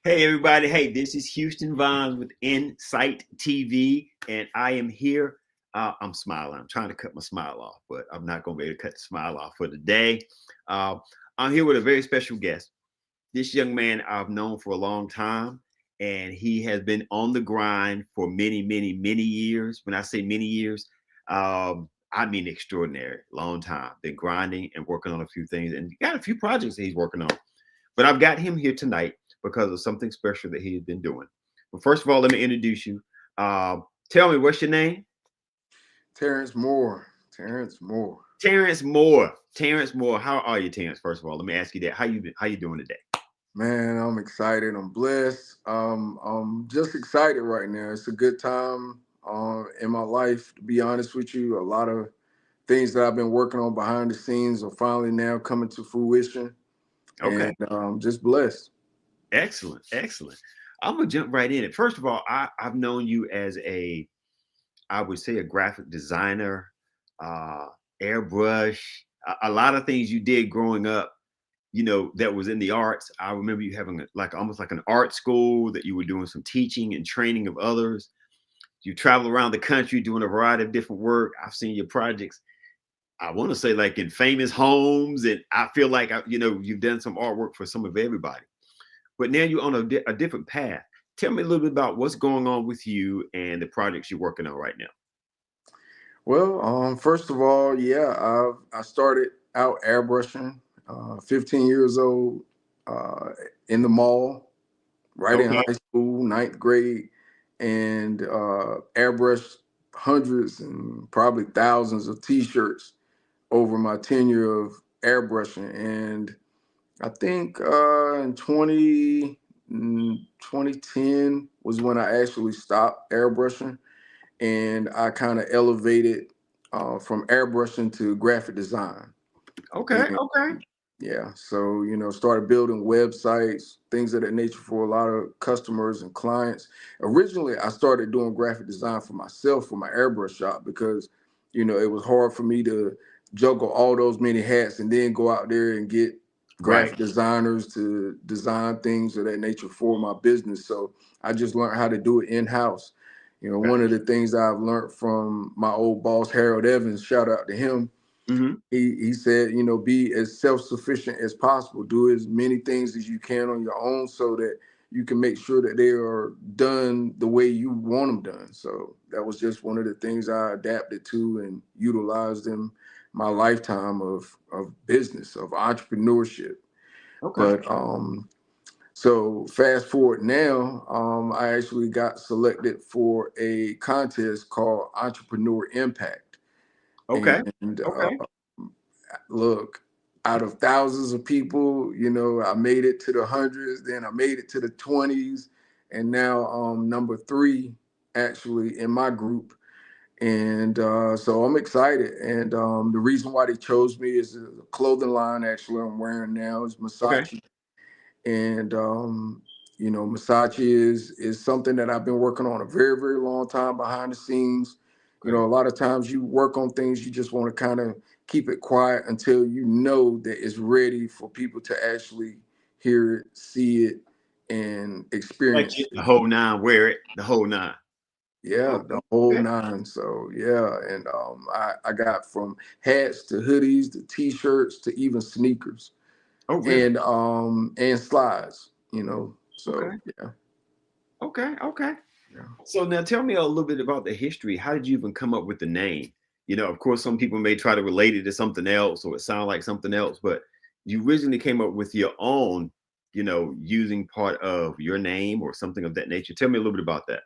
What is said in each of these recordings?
Hey everybody, hey, this is Houston Vines with Incite-tv, and I am here. I'm smiling. I'm trying to cut my smile off, but I'm not going to be able to cut the smile off for today. Uh, I'm here with a very special guest. This young man I've known for a long time, and he has been on the grind for many, many, many years. When I say many years, I mean extraordinary, long time. Been grinding and working on a few things, and got a few projects that he's working on. But I've got him here tonight because of something special that he has been doing. But first of all, let me introduce you. Tell me, what's your name? Terrence Moore. Terrence Moore. Terrence Moore. Terrence Moore. How are you, Terrence? First of all, let me ask you that. How you doing today? Man, I'm excited. I'm blessed. I'm just excited right now. It's a good time in my life, to be honest with you. A lot of things that I've been working on behind the scenes are finally now coming to fruition. Okay. And just blessed. Excellent. Excellent. I'm gonna jump right in it. First of all, I've known you as I would say a graphic designer, uh, airbrush, a lot of things you did growing up, that was in the arts. I remember you having like almost like an art school that you were doing some teaching and training of others. You travel around the country doing a variety of different work. I've seen your projects. I want to say like in famous homes, and I feel like you've done some artwork for some of everybody. But now you're on a different path. Tell me a little bit about what's going on with you and the projects you're working on right now. Well, first of all, yeah, I started out airbrushing, 15 years old, uh, in the mall, right in Okay. high school, ninth grade, and airbrushed hundreds and probably thousands of T-shirts over my tenure of airbrushing. And I think in 2010 was when I actually stopped airbrushing, and I kind of elevated from airbrushing to graphic design. Okay. Okay. Yeah, so started building websites, things of that nature for a lot of customers and clients. Originally, I started doing graphic design for myself for my airbrush shop because it was hard for me to juggle all those many hats and then go out there and get Right. graphic designers to design things of that nature for my business. So I just learned how to do it in house. One of the things I've learned from my old boss Harold Evans, shout out to him. Mm-hmm. He said, be as self-sufficient as possible. Do as many things as you can on your own so that you can make sure that they are done the way you want them done. So that was just one of the things I adapted to and utilized in my lifetime of business, of entrepreneurship. Okay. But so fast forward now, I actually got selected for a contest called Entrepreneur Impact. Okay. And Okay. look, out of thousands of people, I made it to the hundreds, then I made it to the 20s, and now number three actually in my group. And so I'm excited. And the reason why they chose me is the clothing line actually I'm wearing now is Okay. Mosachi. And Mosachi is something that I've been working on a very, very long time behind the scenes. Okay. A lot of times you work on things, you just want to kind of keep it quiet until you know that it's ready for people to actually hear it, see it, and Like experience the it. whole nine, wear it, the whole nine. Yeah, Okay. the whole Okay. nine. So yeah, and I got from hats to hoodies to t-shirts to even sneakers Oh, really? and slides. Okay. So yeah. Okay. Okay. Yeah. So now tell me a little bit about the history. How did you even come up with the name? Of course, some people may try to relate it to something else or it sound like something else, but you originally came up with your own, using part of your name or something of that nature. Tell me a little bit about that.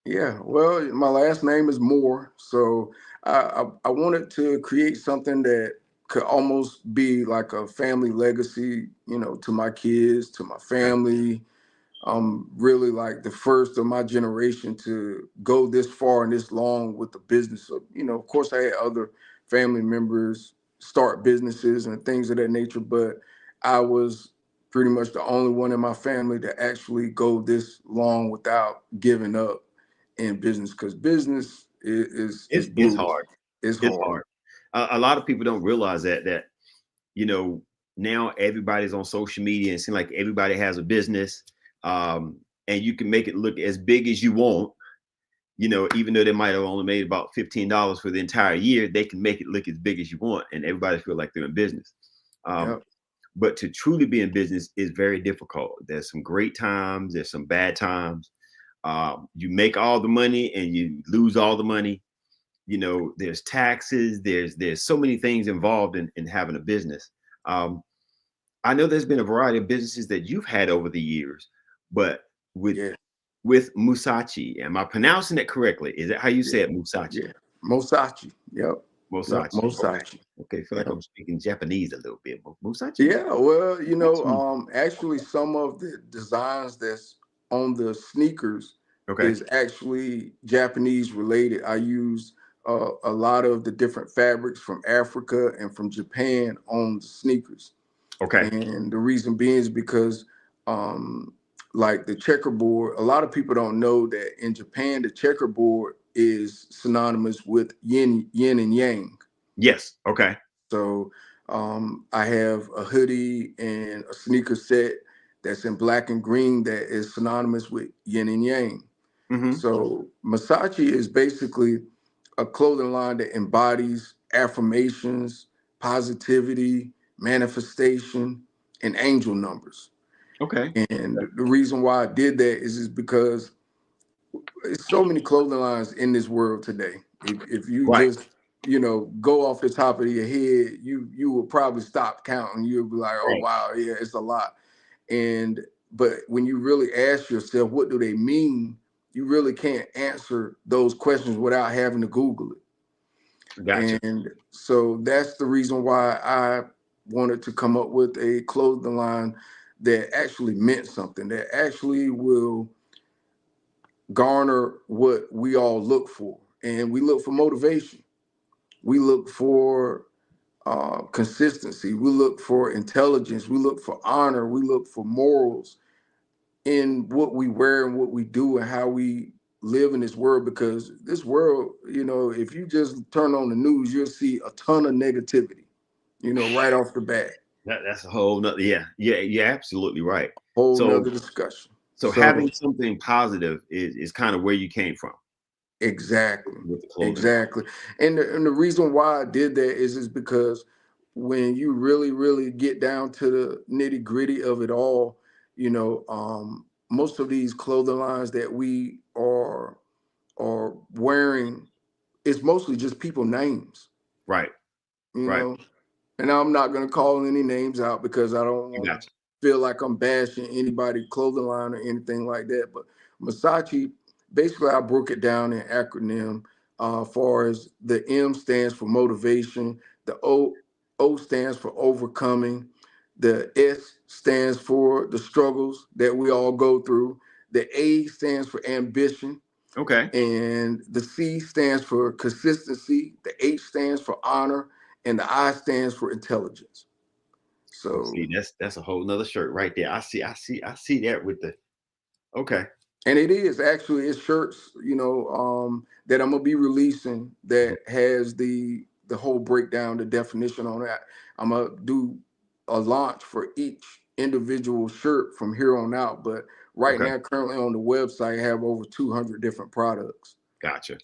Yeah, well, my last name is Moore, so I wanted to create something that could almost be like a family legacy, to my kids, to my Okay. family. I'm really like the first of my generation to go this far and this long with the business. So, of course, I had other family members start businesses and things of that nature, but I was pretty much the only one in my family to actually go this long without giving up in business because business is It's brutal. hard. It's It's hard. hard. A lot of people don't realize that you know now everybody's on social media and it seems like everybody has a business. and you can make it look as big as you want. Even though they might have only made about $15 for the entire year, they can make it look as big as you want, and everybody feel like they're in business. Yep. But to truly be in business is very difficult. There's some great times, there's some bad times. You make all the money and you lose all the money. There's taxes, there's so many things involved in having a business. I know there's been a variety of businesses that you've had over the years, but with Yeah. with Mosachi, am I pronouncing it correctly? Is that how you say Yeah. it, Mosachi? Yeah. Mosachi. Yep. Yep. Mosachi. Okay. Mosachi. Okay. I feel like Yep. I'm speaking Japanese a little bit. Mosachi? Yeah. Well, Mosachi. actually, some of the designs that's on the sneakers Okay. is actually Japanese related. I use a lot of the different fabrics from Africa and from Japan on the sneakers. Okay. And the reason being is because, um, like the checkerboard, a lot of people don't know that in Japan, the checkerboard is synonymous with yin and yang. Yes. Okay. So I have a hoodie and a sneaker set that's in black and green that is synonymous with yin and yang. Mm-hmm. So Masachi is basically a clothing line that embodies affirmations, positivity, manifestation, and angel numbers. Okay. And the reason why I did that is because there's so many clothing lines in this world today. If you Right. just go off the top of your head, you will probably stop counting. You'll be like, oh Right. wow, yeah, it's a lot. And but when you really ask yourself, what do they mean? You really can't answer those questions without having to Google Gotcha. it. And so that's the reason why I wanted to come up with a clothing line that actually meant something, that actually will garner what we all look for. And we look for motivation. We look for consistency. We look for intelligence. We look for honor. We look for morals in what we wear and what we do and how we live in this world. Because this world, if you just turn on the news, you'll see a ton of negativity, right off the bat. That's a whole nother. Yeah. Yeah. You're absolutely right. Whole So nother discussion. so So having something positive is kind of where you came from exactly, with the clothing line. exactly. And the reason why I did that is because when you really, really get down to the nitty gritty of it all, most of these clothing lines that we are wearing, it's mostly just people names, Right. you Right. know. And I'm not gonna call any names out because I don't I want to got feel like I'm bashing anybody clothing line or anything like that. But Masachi, basically, I broke it down in acronym. Far as the M stands for motivation, the O stands for overcoming, the S stands for the struggles that we all go through, the A stands for ambition, you. Okay. and the C stands for consistency, the H stands for honor, and the I stands for intelligence. Oh, So, see, that's a whole nother shirt right there. I see that with the okay. and it is actually it's shirts, that I'm gonna be releasing that has the whole breakdown, the definition on that. I'm gonna do a launch for each individual shirt from here on out. But right Okay. now, currently on the website, I have over 200 different products. Gotcha.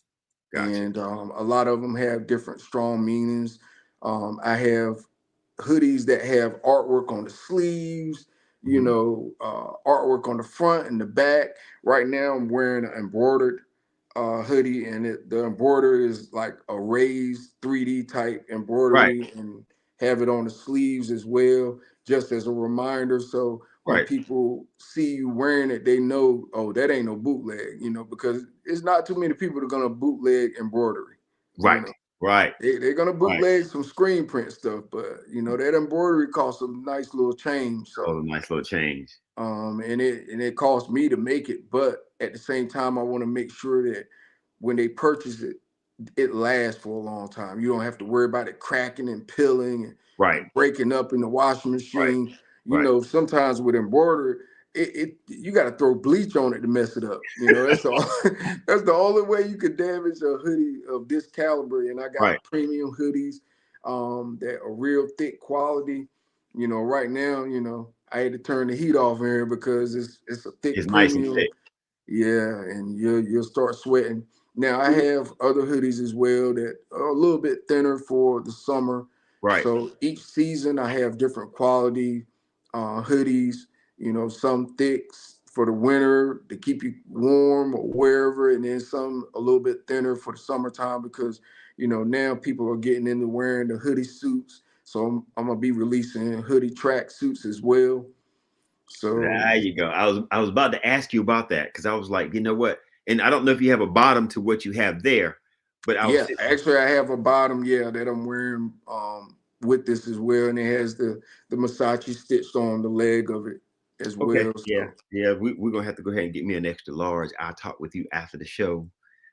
Gotcha. And a lot of them have different strong meanings. I have hoodies that have artwork on the sleeves, Mhm. artwork on the front and the back. Right now, I'm wearing an embroidered hoodie, and the embroidery is like a raised 3D type Right. embroidery, and have it on the sleeves as well, just as a reminder. So when Right. people see you wearing it, they know, oh, that ain't no bootleg, because it's not too many people that are gonna bootleg embroidery. You Right. know, Right. they're gonna Right. bootleg some screen print stuff, but that embroidery costs a nice little change. Oh, So nice little change. and it costs me to make it, but at the same time, I want to make sure that when they purchase it, it lasts for a long time. You don't have to worry about it cracking and peeling Right. and breaking up in the washing Right. machine. Right. Sometimes with embroidery, it you got to throw bleach on it to mess it up. That's all. That's the only way you could damage a hoodie of this caliber. And I Right. got premium hoodies that are real thick quality. Right now, I had to turn the heat off in here because it's a thick It's nice and premium. thick. Yeah, and you'll start sweating. Now I have other hoodies as well that are a little bit thinner for the summer. Right. So each season I have different quality hoodies. You know, some thicks for the winter to keep you warm or wherever, and then some a little bit thinner for the summertime because now people are getting into wearing the hoodie suits. So I'm gonna be releasing hoodie track suits as well. So There you go. I was about to ask you about that because I was like, you know what? And I don't know if you have a bottom to what you have there, but I was yeah, actually, I have a bottom, that I'm wearing with this as well, and it has the Mosachi stitched on the leg of it as okay. well. Yeah, So, yeah. We're gonna have to go ahead and get me an extra large. I'll talk with you after the show.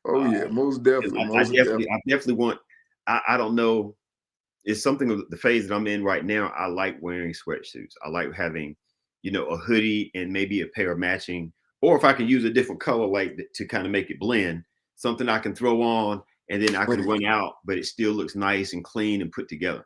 oh Uh, yeah, most 'Cause definitely, I most definitely, definitely. I definitely want. I don't know. It's something of the phase that I'm in right now. I like wearing sweatsuits. I like having, a hoodie and maybe a pair of matching, or if I can use a different color, like to kind of make it blend, something I can throw on, and then I could run out, but it still looks nice and clean and put together.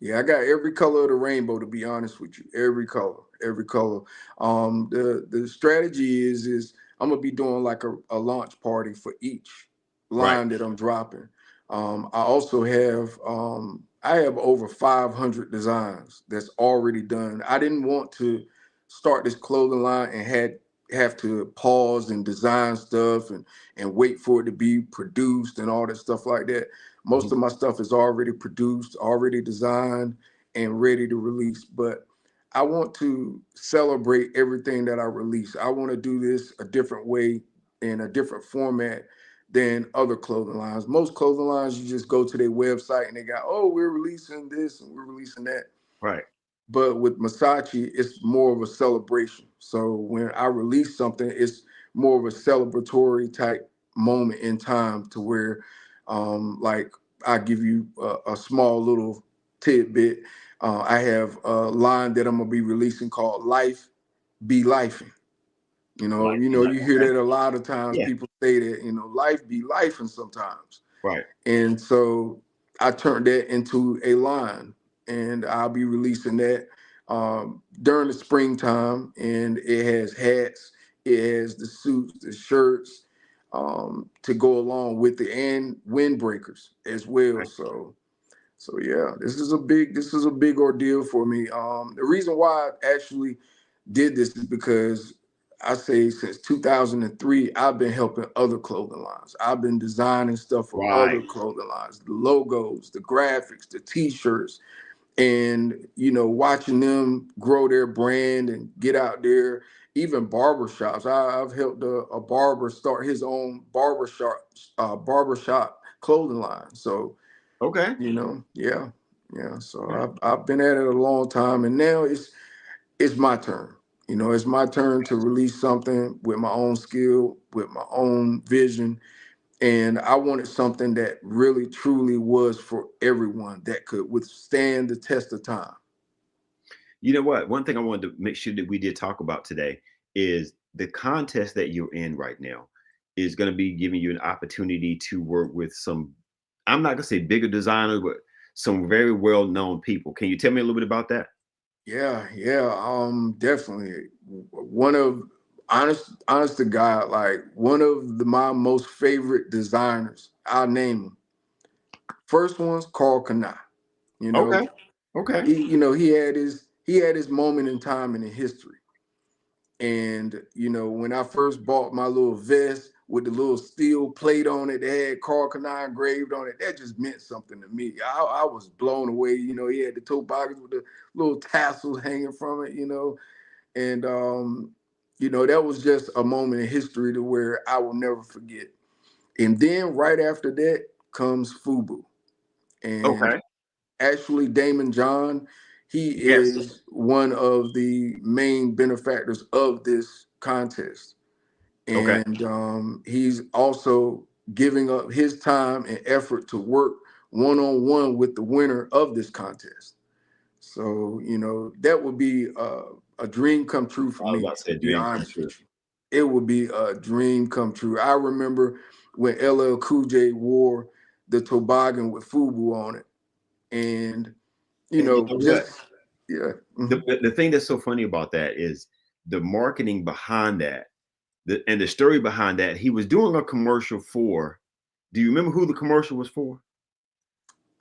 Yeah, I got every color of the rainbow, to be honest with you. Every color, every color. The strategy is I'm gonna be doing like a launch party for each Right. line that I'm dropping. I also have over 500 designs that's already done. I didn't want to start this clothing line and had have to pause and design stuff and wait for it to be produced and all that stuff like that. Most Mhm. of my stuff is already produced, already designed, and ready to release. But I want to celebrate everything that I release. I want to do this a different way in a different format than other clothing lines. Most clothing lines, you just go to their website and they got, oh, we're releasing this and we're releasing that. Right. But with Mosachi, it's more of a celebration. So when I release something, it's more of a celebratory type moment in time to where, like, I give you a small little tidbit. I have a line that I'm gonna be releasing called "Life Be Lifing." Like, You hear okay. that a lot of times. Yeah. People say that, life be lifing sometimes. Right. And so I turned that into a line, and I'll be releasing that during the springtime. And it has hats, it has the suits, the shirts to go along with it, and windbreakers as well. Right. So yeah, this is a big ordeal for me. The reason why I actually did this is because I say since 2003, I've been helping other clothing lines. I've been designing stuff for Right. other clothing lines, the logos, the graphics, the t-shirts, and watching them grow their brand and get out there. Even barbershops. I've helped a barber start his own barbershop clothing line. So Okay. yeah, yeah. So Okay. I've been at it a long time, and now it's my turn. It's my turn to release something with my own skill, with my own vision, and I wanted something that really truly was for everyone that could withstand the test of time. You know what? One thing I wanted to make sure that we did talk about today is the contest that you're in right now is going to be giving you an opportunity to work with some, I'm not going to say bigger designers, but some very well known people. Can you tell me a little bit about that? Yeah, yeah, definitely. One of honest to God, like one of my most favorite designers. I'll name him. First one's Carl Kanai. You know, Okay. Okay. he had his moment in time in the history. And when I first bought my little vest with the little steel plate on it that had Carl Kanai engraved on it, that just meant something to me. I was blown away. He had the tobaggos with the little tassels hanging from it. And that was just a moment in history to where I will never forget. And then right after that comes Fubu. And Okay. actually Damon John, he Yes. is one of the main benefactors of this contest. Okay. And he's also giving up his time and effort to work one-on-one with the winner of this contest. So, that would be a dream come true for I was me, about to say to a be dream come honest with true. you. It would be a dream come true. I remember when LL Cool J wore the toboggan with Fubu on it. And, And you know what? just Yeah. The thing that's so funny about that is the marketing behind that, and the story behind that. He was doing a commercial for. Do you remember who the commercial was for?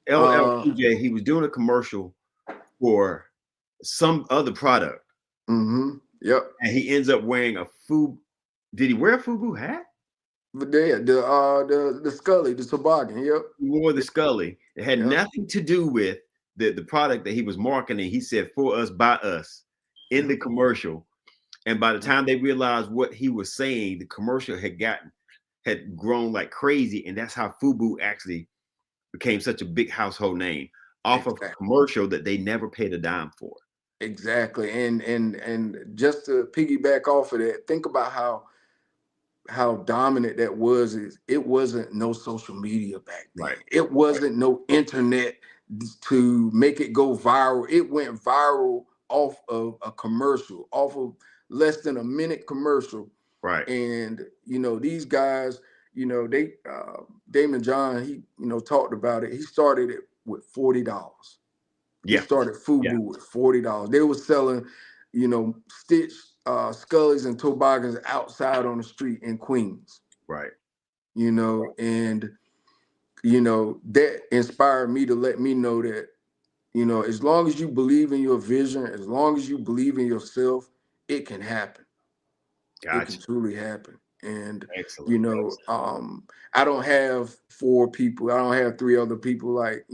LL Uh, Cool J. He was doing a commercial for some other product, Yep. and he ends up wearing a FUBU. Did he wear a FUBU hat? But the Scully, the toboggan. Yep. He wore the Scully. It had Yep. nothing to do with the product that he was marketing. He said for us, by us, in the commercial. And by the time they realized what he was saying, the commercial had grown like crazy, and that's how FUBU actually became such a big household name off of a Exactly. commercial that they never paid a dime for. Exactly. And just to piggyback off of that, think about how dominant that was. Is it wasn't no social media back then. Right. It wasn't no internet to make it go viral. It went viral off of a commercial, off of less than a minute commercial. Right. And these guys, they Damon John, he talked about it. He started it with $40. He Yeah. started Yeah. FUBU with $40. They were selling, stitch Scullies and toboggans outside on the street in Queens. Right. And that inspired me to let me know that, as long as you believe in your vision, as long as you believe in yourself, it can happen. It can Gotcha. truly happen. And Excellent. I don't have 4 people. I don't have 3 other people like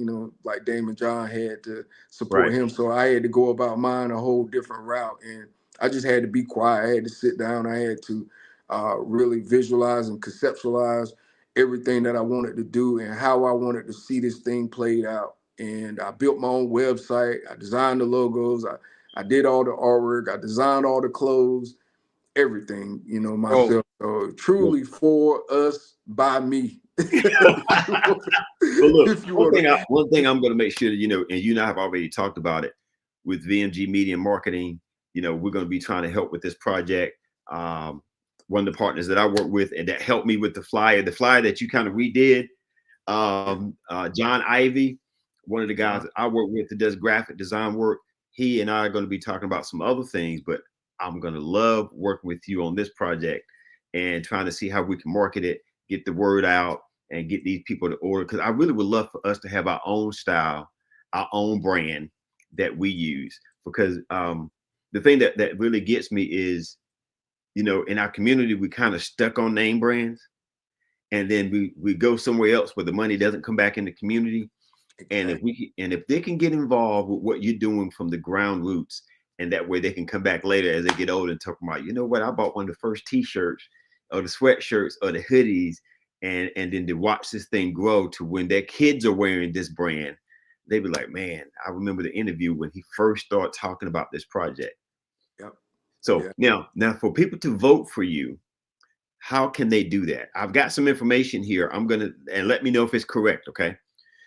Damon John had to support Right. him. So I had to go about mine a whole different route, and I just had to be quiet. I had to sit down. I had to really visualize and conceptualize everything that I wanted to do and how I wanted to see this thing played out. And I built my own website. I designed the logos. I did all the artwork. I designed all the clothes, everything, Oh, myself. So truly for us, by me. well, look, If you want to. one thing I'm going to make sure that and you and I have already talked about it with VMG Media Marketing. We're going to be trying to help with this project. One of the partners that I work with and that helped me with the flyer that you kind of redid, John Ivy, one of the guys that I work with that does graphic design work. He and I are going to be talking about some other things, but I'm going to love working with you on this project and trying to see how we can market it, get the word out, and get these people to order. Because I really would love for us to have our own style, our own brand that we use. Because the thing that really gets me is, in our community, we kind of stuck on name brands. And then we go somewhere else where the money doesn't come back in the community. Exactly. And if they can get involved with what you're doing from the ground roots, and that way they can come back later as they get older and talk about, what, I bought one of the first t-shirts or the sweatshirts or the hoodies, and then to watch this thing grow to when their kids are wearing this brand, they be like, man, I remember the interview when he first started talking about this project. Yep. So Yeah. now for people to vote for you, how can they do that? I've got some information here. And let me know if it's correct. Okay.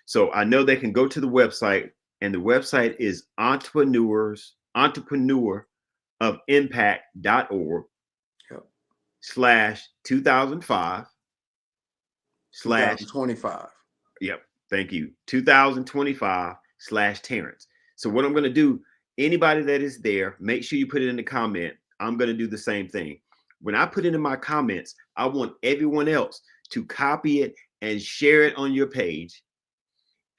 So I know they can go to the website, and the website is entrepreneur of impact.org Yep. /2005 / 2025. Yep. Thank you. 2025 /Terrence. So what I'm going to do, anybody that is there, make sure you put it in the comment. I'm going to do the same thing. When I put it in my comments, I want everyone else to copy it and share it on your page.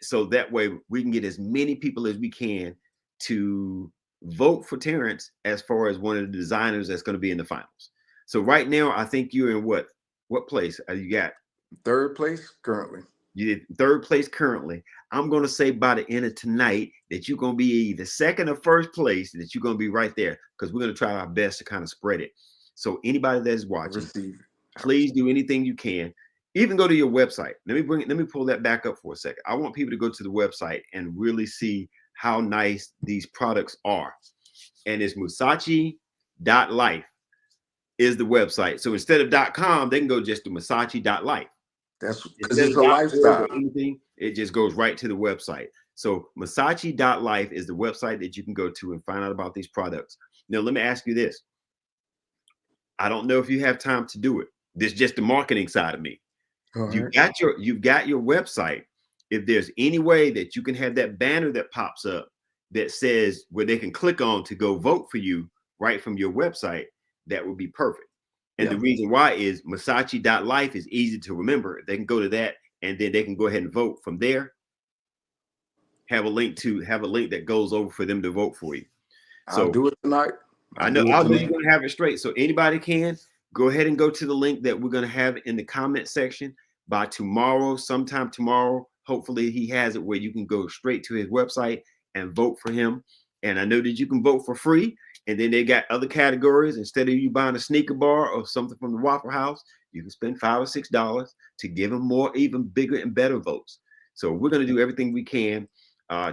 So that way we can get as many people as we can to vote for Terrence as far as one of the designers that's going to be in the finals. So right now, I think you're in what place? You got 3rd place currently. You did 3rd place currently. I'm going to say by the end of tonight that you're going to be either 2nd or 1st place, that you're going to be right there, because we're going to try our best to kind of spread it. So anybody that's watching, please do anything you can. Even go to your website. Let me pull that back up for a second. I want people to go to the website and really see how nice these products are. And it's Mosachi.life is the website. So instead of .com, they can go just to Mosachi.life. That's because Instead it's of a .org or lifestyle. anything, it just goes right to the website. So Mosachi.life is the website that you can go to and find out about these products. Now, let me ask you this. I don't know if you have time to do it. This is just the marketing side of me. You've got your website. If there's any way that you can have that banner that pops up that says where they can click on to go vote for you right from your website, that would be perfect. And the reason why is Mosachi.life is easy to remember. They can go to that and then they can go ahead and vote from there. Have a link that goes over for them to vote for you. I'll So do it tonight. I know you're gonna have it straight. So anybody can go ahead and go to the link that we're gonna have in the comment section by tomorrow, sometime tomorrow. Hopefully he has it where you can go straight to his website and vote for him. And I know that you can vote for free. And then they got other categories. Instead of you buying a sneaker bar or something from the Waffle House, you can spend $5 or $6 to give him more, even bigger and better votes. So we're going to do everything we can.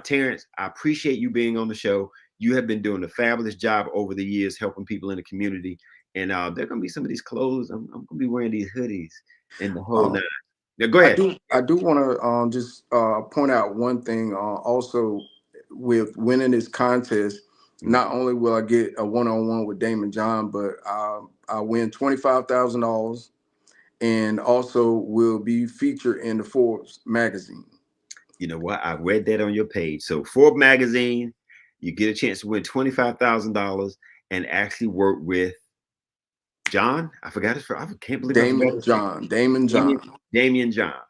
Terrence, I appreciate you being on the show. You have been doing a fabulous job over the years helping people in the community. And there are going to be some of these clothes. I'm going to be wearing these hoodies and the whole nine. Now, go ahead. I do want to just point out one thing. Also, with winning this contest, not only will I get a one-on-one with Damon John, but I win $25,000, and also will be featured in the Forbes magazine. You know what? I read that on your page. So Forbes magazine, you get a chance to win $25,000 and actually work with John. I forgot his. I can't believe Damon John. Damon John. Damon John.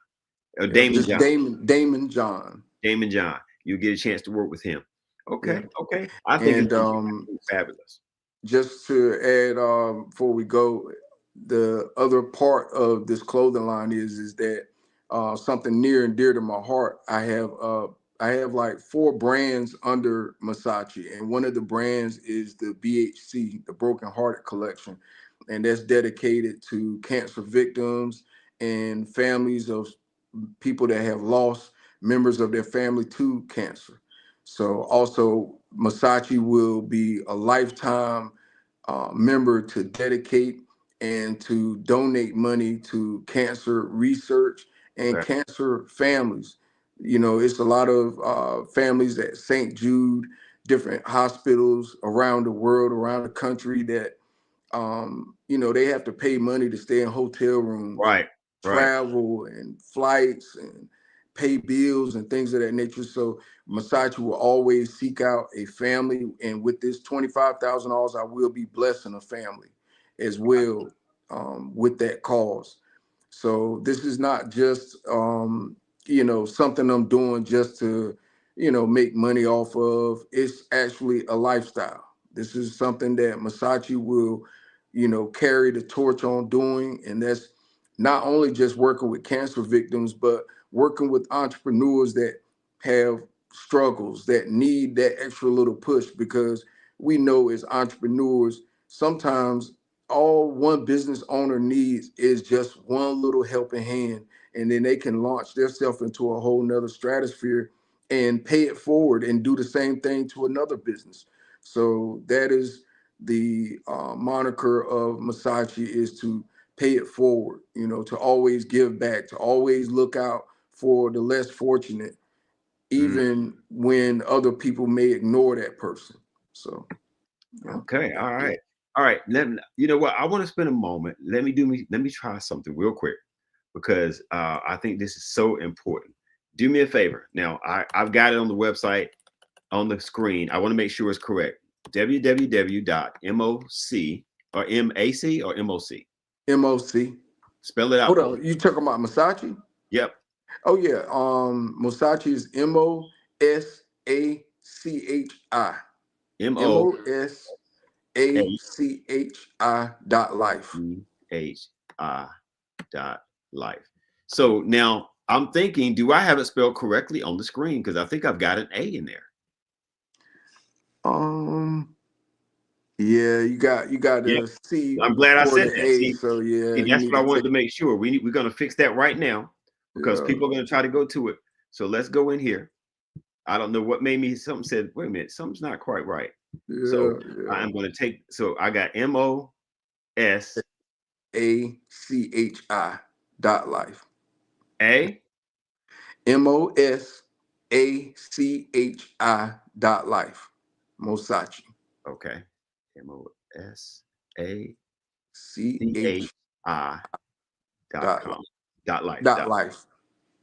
Damon John. You get a chance to work with him. Okay. Yeah. Okay. I think it's fabulous. Just to add, before we go, the other part of this clothing line is that something near and dear to my heart. I have like 4 brands under Mosachi, and one of the brands is the BHC, the Broken Hearted Collection, and that's dedicated to cancer victims and families of people that have lost members of their family to cancer. So also Mosachi will be a lifetime member to dedicate and to donate money to cancer research and cancer families. You know, it's a lot of families at St. Jude, different hospitals around the world, around the country that, you know, they have to pay money to stay in hotel rooms, travel and flights and pay bills and things of that nature. So Mosachi will always seek out a family, and with this $25,000, I will be blessing a family as well with that cause. So this is not just you know, something I'm doing just to, you know, make money off of. It's actually a lifestyle. This is something that Mosachi will, you know, carry the torch on doing, and that's not only just working with cancer victims, but working with entrepreneurs that have struggles, that need that extra little push, because we know as entrepreneurs, sometimes all one business owner needs is just one little helping hand, and then they can launch themselves into a whole nother stratosphere and pay it forward and do the same thing to another business. So that is the moniker of Mosachi, is to pay it forward, you know, to always give back, to always look out for the less fortunate, even when other people may ignore that person. So, yeah. Okay. All right. All right. You know what? I want to spend a moment. Let me try something real quick, because I think this is so important. Do me a favor. Now, I've got it on the website on the screen. I want to make sure it's correct. www.moc or MAC or MOC? MOC. Spell it out. Hold on. You talking about Mosachi? Yep. Oh yeah. Mosachi is MOSACHI. MOSACHI.life. HI.life. So now I'm thinking, do I have it spelled correctly on the screen? Because I think I've got an A in there. Yeah, you got a C. I'm glad I said that. A, so yeah, that's what I wanted to make sure. We're gonna fix that right now, because people are gonna try to go to it. So let's go in here. I don't know what made me. Something said, wait a minute, something's not quite right. So I'm gonna take. So I got MOSACHI.life. MOSACHI.life. Mosachi. Okay. MOSACHI.com. .life.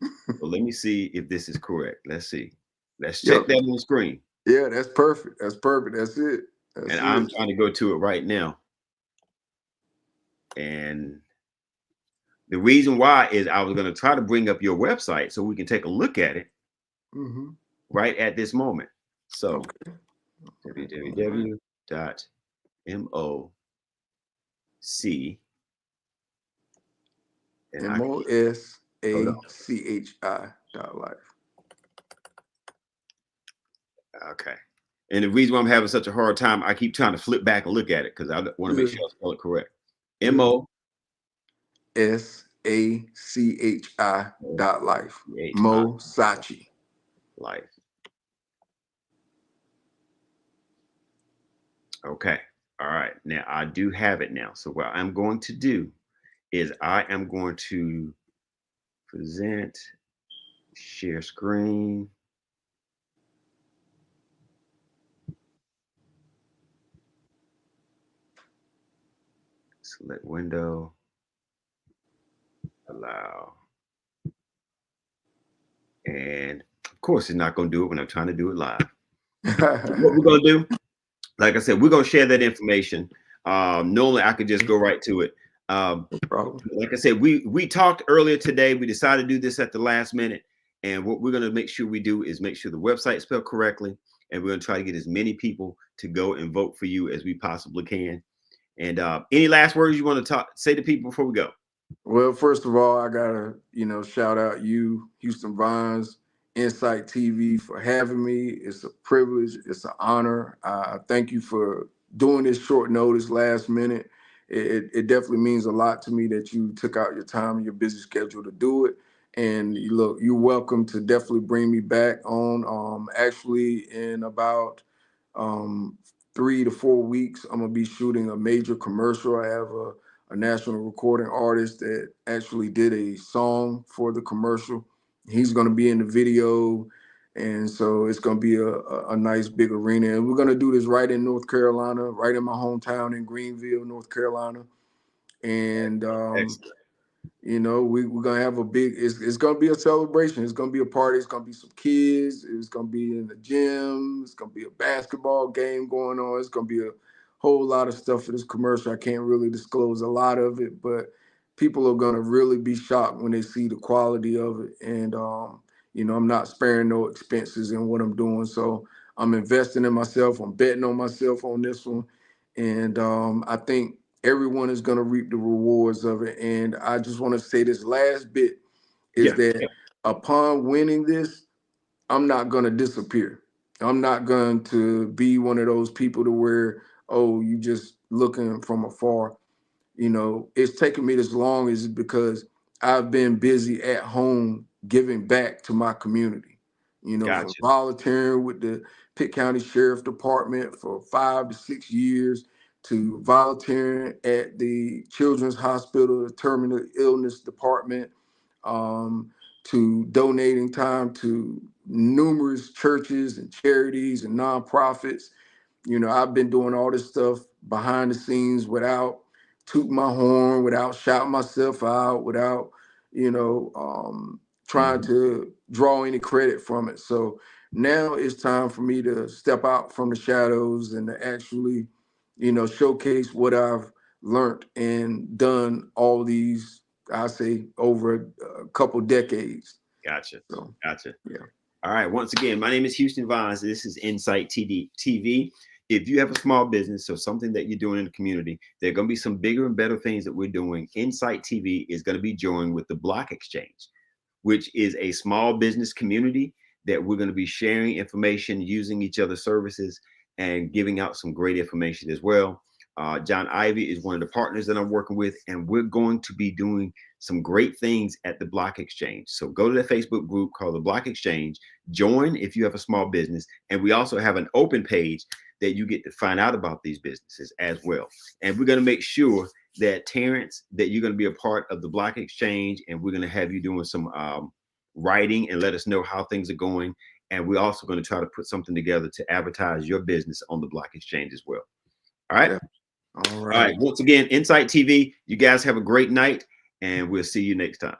So let me see if this is correct. Let's see. Let's check that on the screen. Yeah, that's perfect. That's perfect. That's it. And That's I'm it. trying to go to it right now. And the reason why is I was going to try to bring up your website so we can take a look at it Mm-hmm. right at this moment. So Okay. All right. www.moc, and I hold on. Mosachi.life. Okay. And the reason why I'm having such a hard time, I keep trying to flip back and look at it because I want to make sure Good. I spell it correct. Good. MO SACHI.life. CHI Mosachi. life. Okay. All right. Now I do have it now. So what I'm going to do is I am going to present, share screen, select window, allow. And of course, it's not going to do it when I'm trying to do it live. What we're going to do, like I said, we're going to share that information. Normally, I could just go right to it. No problem. Like I said, we talked earlier today. We decided to do this at the last minute. And what we're going to make sure we do is make sure the website is spelled correctly. And we're going to try to get as many people to go and vote for you as we possibly can. And any last words you want to say to people before we go? Well, first of all, I gotta, shout out you, Houston Vines, Incite-tv for having me. It's a privilege. It's an honor. Thank you for doing this short notice, last minute. It definitely means a lot to me that you took out your time and your busy schedule to do it. And look, you're welcome to definitely bring me back on. Actually, in about um, 3 to 4 weeks, I'm gonna be shooting a major commercial. I have a national recording artist that actually did a song for the commercial. He's going to be in the video. And so it's going to be a nice big arena. And we're going to do this right in North Carolina, right in my hometown in Greenville, North Carolina. And Excellent. we're gonna have a big. It's gonna be a celebration. It's gonna be a party. It's gonna be some kids. It's gonna be in the gym. It's gonna be a basketball game going on. It's gonna be a whole lot of stuff for this commercial. I can't really disclose a lot of it, but people are gonna really be shocked when they see the quality of it. And I'm not sparing no expenses in what I'm doing. So I'm investing in myself. I'm betting on myself on this one, and I think everyone is going to reap the rewards of it. And I just want to say this last bit is Yeah. that upon winning this, I'm not going to disappear. I'm not going to be one of those people to where, oh, you just looking from afar. It's taken me this long is because I've been busy at home giving back to my community, from Gotcha. volunteering with the Pitt County Sheriff Department for 5 to 6 years to volunteering at the Children's Hospital, the Terminal Illness Department, um, to donating time to numerous churches and charities and nonprofits. I've been doing all this stuff behind the scenes without tooting my horn, without shouting myself out, without, trying Mhm. to draw any credit from it. So now it's time for me to step out from the shadows and to actually, showcase what I've learned and done all these, I say, over a couple decades. Gotcha. So, Gotcha. yeah. All right. Once again, my name is Houston Vines. This is Incite-tv. If you have a small business or something that you're doing in the community, there are going to be some bigger and better things that we're doing. Incite-tv is going to be joined with the Block Exchange, which is a small business community that we're going to be sharing information, using each other's services, and giving out some great information as well. John Ivy is one of the partners that I'm working with, and we're going to be doing some great things at the Block Exchange. So go to the Facebook group called the Block Exchange, join if you have a small business, and we also have an open page that you get to find out about these businesses as well. And we're going to make sure that Terrence, that you're going to be a part of the Block Exchange, and we're going to have you doing some writing and let us know how things are going. And we're also going to try to put something together to advertise your business on the Block Exchange as well. All right. Yeah. All All right. right. Once again, Incite-tv, you guys have a great night, and we'll see you next time.